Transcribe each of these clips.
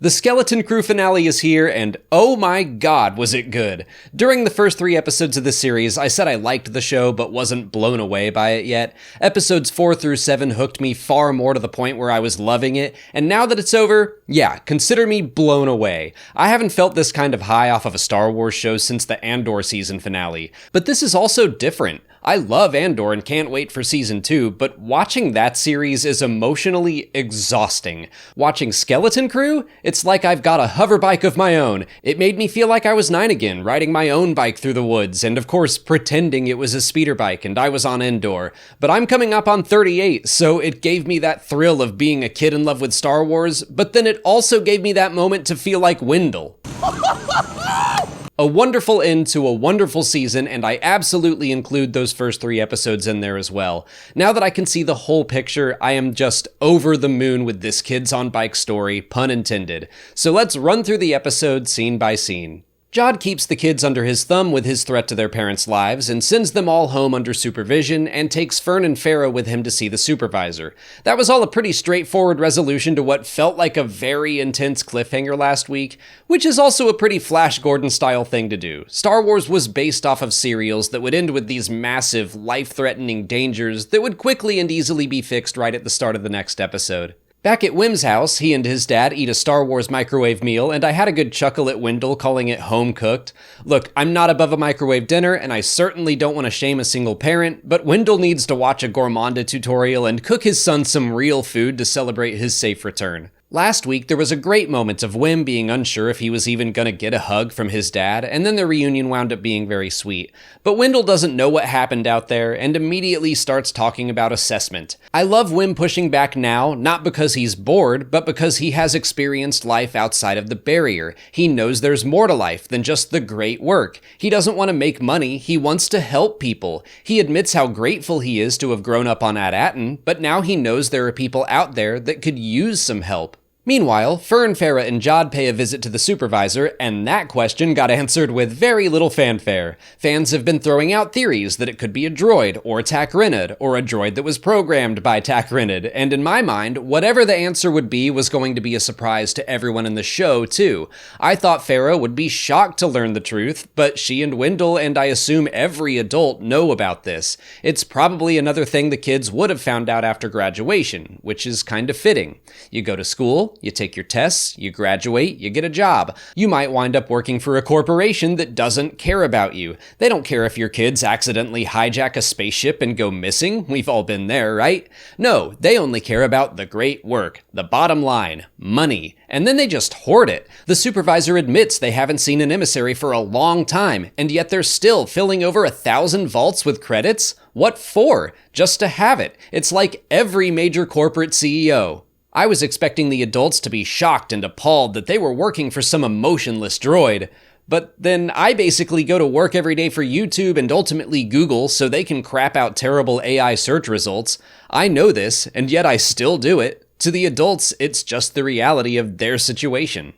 The Skeleton Crew finale is here, and oh my god, was it good! During the first 3 episodes of this series, I said I liked the show but wasn't blown away by it yet. Episodes 4 through 7 hooked me far more to the point where I was loving it, and now that it's over, yeah, consider me blown away. I haven't felt this kind of high off of a Star Wars show since the Andor season finale, but this is also different. I love Andor and can't wait for season 2, but watching that series is emotionally exhausting. Watching Skeleton Crew? It's like I've got a hover bike of my own. It made me feel like I was 9 again, riding my own bike through the woods, and of course pretending it was a speeder bike and I was on Endor. But I'm coming up on 38, so it gave me that thrill of being a kid in love with Star Wars, but then it also gave me that moment to feel like Wendell. A wonderful end to a wonderful season, and I absolutely include those first 3 episodes in there as well. Now that I can see the whole picture, I am just over the moon with this Kids on Bike story, pun intended. So let's run through the episode scene by scene. Jod keeps the kids under his thumb with his threat to their parents' lives and sends them all home under supervision and takes Fern and Farah with him to see the supervisor. That was all a pretty straightforward resolution to what felt like a very intense cliffhanger last week, which is also a pretty Flash Gordon-style thing to do. Star Wars was based off of serials that would end with these massive, life-threatening dangers that would quickly and easily be fixed right at the start of the next episode. Back at Wim's house, he and his dad eat a Star Wars microwave meal, and I had a good chuckle at Wendell calling it home-cooked. Look, I'm not above a microwave dinner, and I certainly don't want to shame a single parent, but Wendell needs to watch a Gourmanda tutorial and cook his son some real food to celebrate his safe return. Last week, there was a great moment of Wim being unsure if he was even gonna get a hug from his dad, and then the reunion wound up being very sweet. But Wendell doesn't know what happened out there, and immediately starts talking about assessment. I love Wim pushing back now, not because he's bored, but because he has experienced life outside of the barrier. He knows there's more to life than just the great work. He doesn't want to make money, he wants to help people. He admits how grateful he is to have grown up on At-Aten, but now he knows there are people out there that could use some help. Meanwhile, Fern, Farah, and Jod pay a visit to the supervisor, and that question got answered with very little fanfare. Fans have been throwing out theories that it could be a droid, or Tacrinid, or a droid that was programmed by Tacrinid, and in my mind, whatever the answer would be was going to be a surprise to everyone in the show, too. I thought Farah would be shocked to learn the truth, but she and Wendell, and I assume every adult, know about this. It's probably another thing the kids would have found out after graduation, which is kind of fitting. You go to school, you take your tests, you graduate, you get a job. You might wind up working for a corporation that doesn't care about you. They don't care if your kids accidentally hijack a spaceship and go missing. We've all been there, right? No, they only care about the great work, the bottom line, money, and then they just hoard it. The supervisor admits they haven't seen an emissary for a long time, and yet they're still filling over 1,000 vaults with credits? What for? Just to have it. It's like every major corporate CEO. I was expecting the adults to be shocked and appalled that they were working for some emotionless droid. But then I basically go to work every day for YouTube and ultimately Google so they can crap out terrible AI search results. I know this, and yet I still do it. To the adults, it's just the reality of their situation.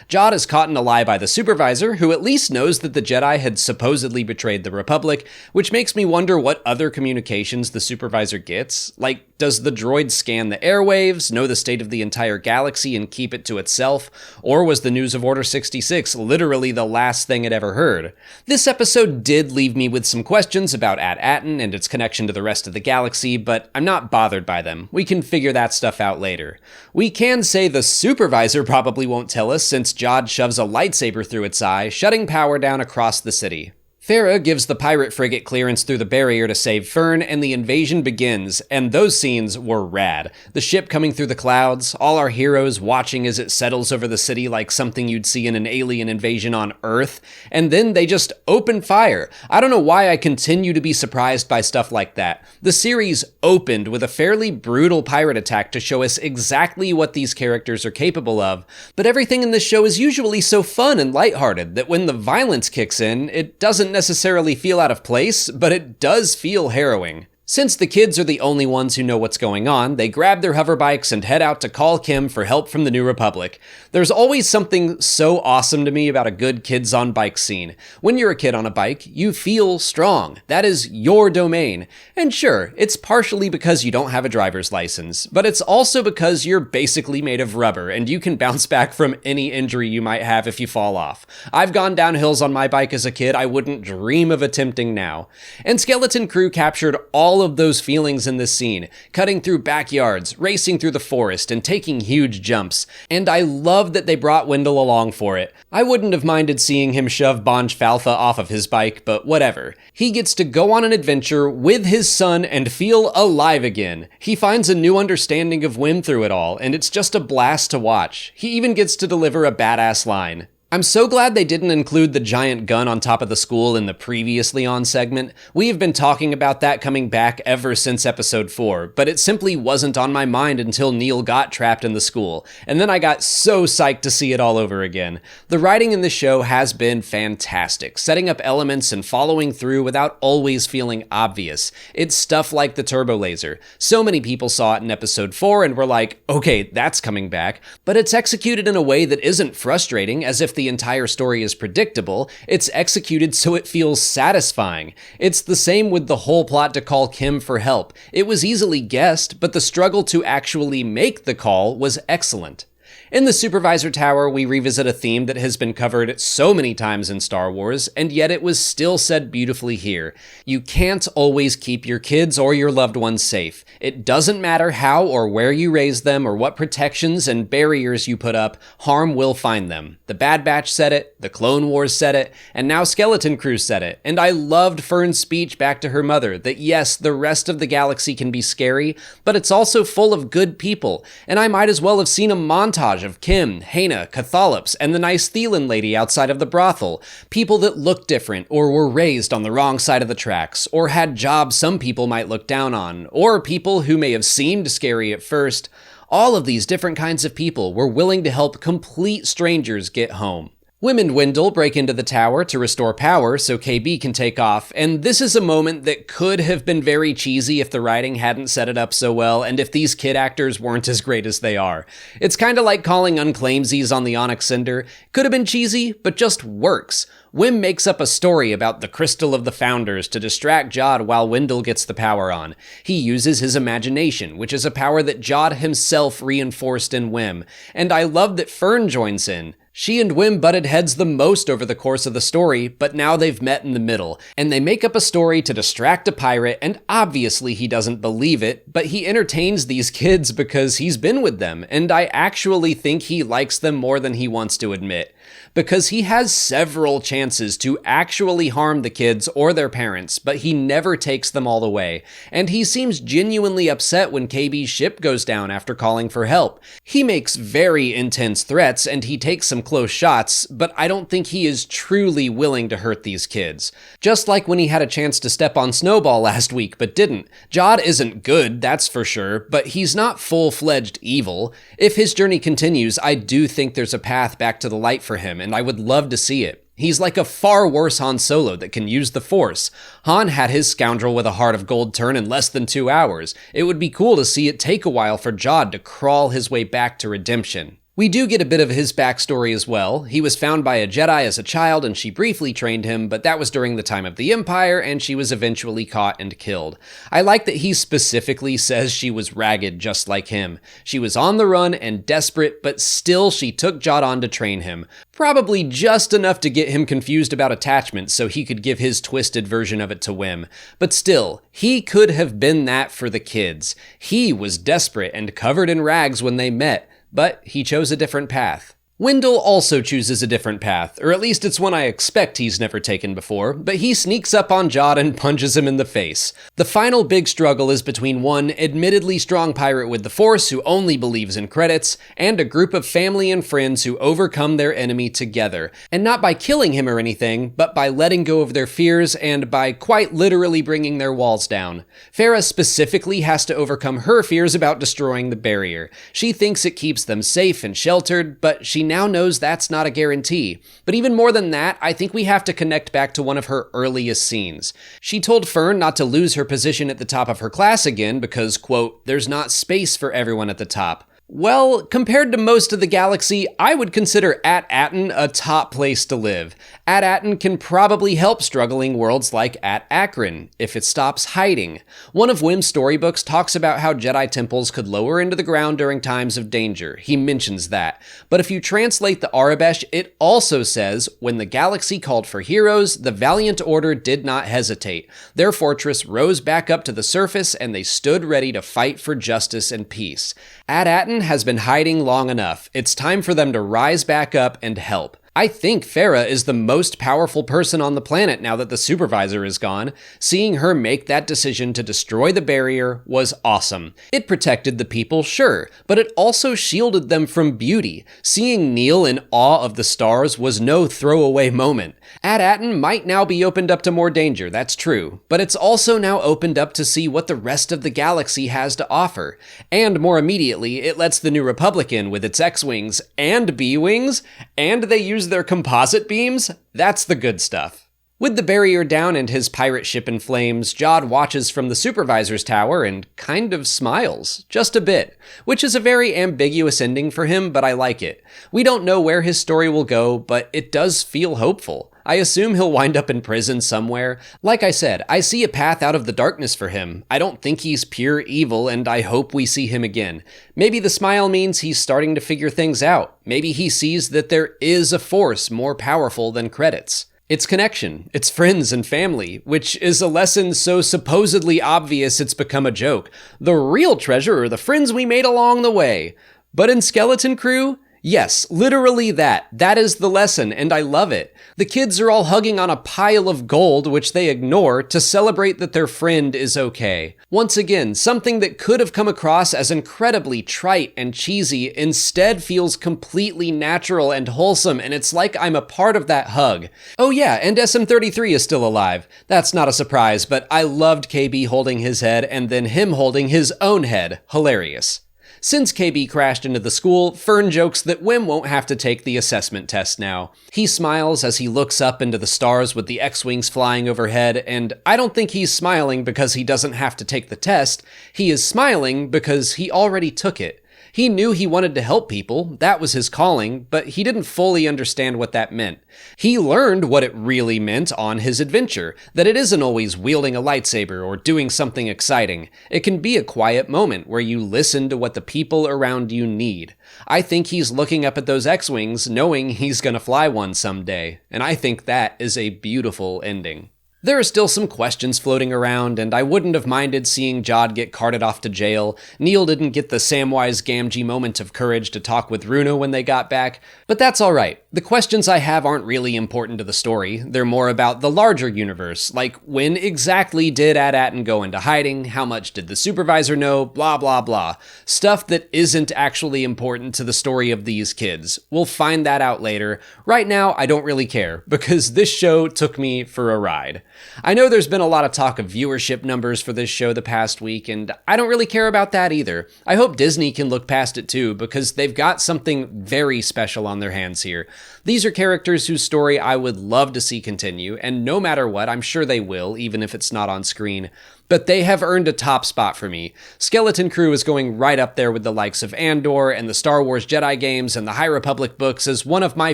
Jod is caught in a lie by the supervisor, who at least knows that the Jedi had supposedly betrayed the Republic, which makes me wonder what other communications the supervisor gets. Like, does the droid scan the airwaves, know the state of the entire galaxy, and keep it to itself? Or was the news of Order 66 literally the last thing it ever heard? This episode did leave me with some questions about At-Aten and its connection to the rest of the galaxy, but I'm not bothered by them. We can figure that stuff out later. We can say the supervisor probably won't tell us, since Jod shoves a lightsaber through its eye, shutting power down across the city. Farah gives the pirate frigate clearance through the barrier to save Fern, and the invasion begins, and those scenes were rad. The ship coming through the clouds, all our heroes watching as it settles over the city like something you'd see in an alien invasion on Earth, and then they just open fire. I don't know why I continue to be surprised by stuff like that. The series opened with a fairly brutal pirate attack to show us exactly what these characters are capable of, but everything in this show is usually so fun and lighthearted that when the violence kicks in, it doesn't necessarily feel out of place, but it does feel harrowing. Since the kids are the only ones who know what's going on, they grab their hoverbikes and head out to call Kim for help from the New Republic. There's always something so awesome to me about a good kids on bike scene. When you're a kid on a bike, you feel strong. That is your domain. And sure, it's partially because you don't have a driver's license, but it's also because you're basically made of rubber and you can bounce back from any injury you might have if you fall off. I've gone down hills on my bike as a kid I wouldn't dream of attempting now. And Skeleton Crew captured all of those feelings in this scene, cutting through backyards, racing through the forest, and taking huge jumps. And I love that they brought Wendell along for it. I wouldn't have minded seeing him shove Bonj Falfa off of his bike, but whatever. He gets to go on an adventure with his son and feel alive again. He finds a new understanding of Wim through it all, and it's just a blast to watch. He even gets to deliver a badass line. I'm so glad they didn't include the giant gun on top of the school in the previously on segment. We have been talking about that coming back ever since episode 4, but it simply wasn't on my mind until Neil got trapped in the school, and then I got so psyched to see it all over again. The writing in the show has been fantastic, setting up elements and following through without always feeling obvious. It's stuff like the turbo laser. So many people saw it in episode 4 and were like, okay, that's coming back, but it's executed in a way that isn't frustrating, as if the entire story is predictable. It's executed so it feels satisfying. It's the same with the whole plot to call Kim for help. It was easily guessed, but the struggle to actually make the call was excellent. In the Supervisor Tower, we revisit a theme that has been covered so many times in Star Wars, and yet it was still said beautifully here. You can't always keep your kids or your loved ones safe. It doesn't matter how or where you raise them or what protections and barriers you put up, harm will find them. The Bad Batch said it, the Clone Wars said it, and now Skeleton Crew said it. And I loved Fern's speech back to her mother that yes, the rest of the galaxy can be scary, but it's also full of good people. And I might as well have seen a montage of Kim, Hana, Cathalops, and the nice Thelan lady outside of the brothel. People that looked different, or were raised on the wrong side of the tracks, or had jobs some people might look down on, or people who may have seemed scary at first. All of these different kinds of people were willing to help complete strangers get home. Wim and Wendell break into the tower to restore power so KB can take off, and this is a moment that could have been very cheesy if the writing hadn't set it up so well and if these kid actors weren't as great as they are. It's kinda like calling Unclaimsies on the Onyx Cinder. Could have been cheesy, but just works. Wim makes up a story about the Crystal of the Founders to distract Jod while Wendell gets the power on. He uses his imagination, which is a power that Jod himself reinforced in Wim, and I love that Fern joins in. She and Wim butted heads the most over the course of the story, but now they've met in the middle, and they make up a story to distract a pirate, and obviously he doesn't believe it, but he entertains these kids because he's been with them, and I actually think he likes them more than he wants to admit. Because he has several chances to actually harm the kids or their parents, but he never takes them all the way, and he seems genuinely upset when KB's ship goes down after calling for help. He makes very intense threats and he takes some close shots, but I don't think he is truly willing to hurt these kids. Just like when he had a chance to step on Snowball last week but didn't. Jod isn't good, that's for sure, but he's not full-fledged evil. If his journey continues, I do think there's a path back to the light for him, and I would love to see it. He's like a far worse Han Solo that can use the Force. Han had his scoundrel with a heart of gold turn in less than 2 hours. It would be cool to see it take a while for Jod to crawl his way back to redemption. We do get a bit of his backstory as well. He was found by a Jedi as a child and she briefly trained him, but that was during the time of the Empire and she was eventually caught and killed. I like that he specifically says she was ragged just like him. She was on the run and desperate, but still she took Jod on to train him. Probably just enough to get him confused about attachment so he could give his twisted version of it to Wim. But still, he could have been that for the kids. He was desperate and covered in rags when they met, but he chose a different path. Wendell also chooses a different path, or at least it's one I expect he's never taken before, but he sneaks up on Jod and punches him in the face. The final big struggle is between one admittedly strong pirate with the Force who only believes in credits, and a group of family and friends who overcome their enemy together, and not by killing him or anything, but by letting go of their fears and by quite literally bringing their walls down. Farah specifically has to overcome her fears about destroying the barrier. She thinks it keeps them safe and sheltered, but she now knows that's not a guarantee. But even more than that, I think we have to connect back to one of her earliest scenes. She told Fern not to lose her position at the top of her class again because, quote, there's not space for everyone at the top. Well, compared to most of the galaxy, I would consider At Aten a top place to live. At Aten can probably help struggling worlds like At Akron, if it stops hiding. One of Wim's storybooks talks about how Jedi temples could lower into the ground during times of danger. He mentions that. But if you translate the Arabesh, it also says, when the galaxy called for heroes, the Valiant Order did not hesitate. Their fortress rose back up to the surface, and they stood ready to fight for justice and peace. At Aten has been hiding long enough. It's time for them to rise back up and help. I think Farah is the most powerful person on the planet now that the supervisor is gone. Seeing her make that decision to destroy the barrier was awesome. It protected the people, sure, but it also shielded them from beauty. Seeing Neil in awe of the stars was no throwaway moment. At Aten might now be opened up to more danger, that's true, but it's also now opened up to see what the rest of the galaxy has to offer. And more immediately, it lets the New Republic in with its X-Wings and B-Wings, and they use their composite beams. That's the good stuff. With the barrier down and his pirate ship in flames, Jod watches from the supervisor's tower and kind of smiles, just a bit, which is a very ambiguous ending for him, but I like it. We don't know where his story will go, but it does feel hopeful. I assume he'll wind up in prison somewhere. Like I said, I see a path out of the darkness for him. I don't think he's pure evil, and I hope we see him again. Maybe the smile means he's starting to figure things out. Maybe he sees that there is a force more powerful than credits. It's connection, it's friends and family, which is a lesson so supposedly obvious it's become a joke. The real treasure are the friends we made along the way. But in Skeleton Crew, yes, literally that. That is the lesson, and I love it. The kids are all hugging on a pile of gold, which they ignore, to celebrate that their friend is okay. Once again, something that could have come across as incredibly trite and cheesy instead feels completely natural and wholesome, and it's like I'm a part of that hug. Oh yeah, and SM33 is still alive. That's not a surprise, but I loved KB holding his head and then him holding his own head. Hilarious. Since KB crashed into the school, Fern jokes that Wim won't have to take the assessment test now. He smiles as he looks up into the stars with the X-Wings flying overhead, and I don't think he's smiling because he doesn't have to take the test. He is smiling because he already took it. He knew he wanted to help people, that was his calling, but he didn't fully understand what that meant. He learned what it really meant on his adventure, that it isn't always wielding a lightsaber or doing something exciting. It can be a quiet moment where you listen to what the people around you need. I think he's looking up at those X-Wings knowing he's gonna fly one someday, and I think that is a beautiful ending. There are still some questions floating around, and I wouldn't have minded seeing Jod get carted off to jail. Neil didn't get the Samwise Gamgee moment of courage to talk with Runa when they got back, but that's alright. The questions I have aren't really important to the story. They're more about the larger universe, like when exactly did At Aten go into hiding, how much did the supervisor know, blah blah blah. Stuff that isn't actually important to the story of these kids. We'll find that out later. Right now, I don't really care, because this show took me for a ride. I know there's been a lot of talk of viewership numbers for this show the past week, and I don't really care about that either. I hope Disney can look past it too, because they've got something very special on their hands here. These are characters whose story I would love to see continue, and no matter what, I'm sure they will, even if it's not on screen. But they have earned a top spot for me. Skeleton Crew is going right up there with the likes of Andor and the Star Wars Jedi games and the High Republic books as one of my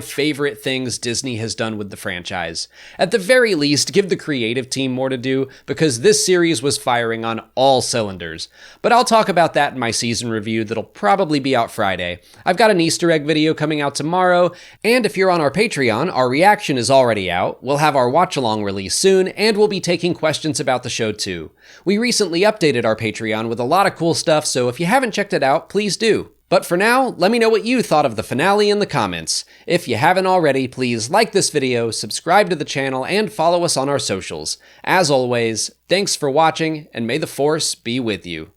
favorite things Disney has done with the franchise. At the very least, give the creative team more to do, because this series was firing on all cylinders. But I'll talk about that in my season review that'll probably be out Friday. I've got an Easter egg video coming out tomorrow, and if you're on our Patreon, our reaction is already out. We'll have our watch-along release soon, and we'll be taking questions about the show too. We recently updated our Patreon with a lot of cool stuff, so if you haven't checked it out, please do. But for now, let me know what you thought of the finale in the comments. If you haven't already, please like this video, subscribe to the channel, and follow us on our socials. As always, thanks for watching, and may the Force be with you.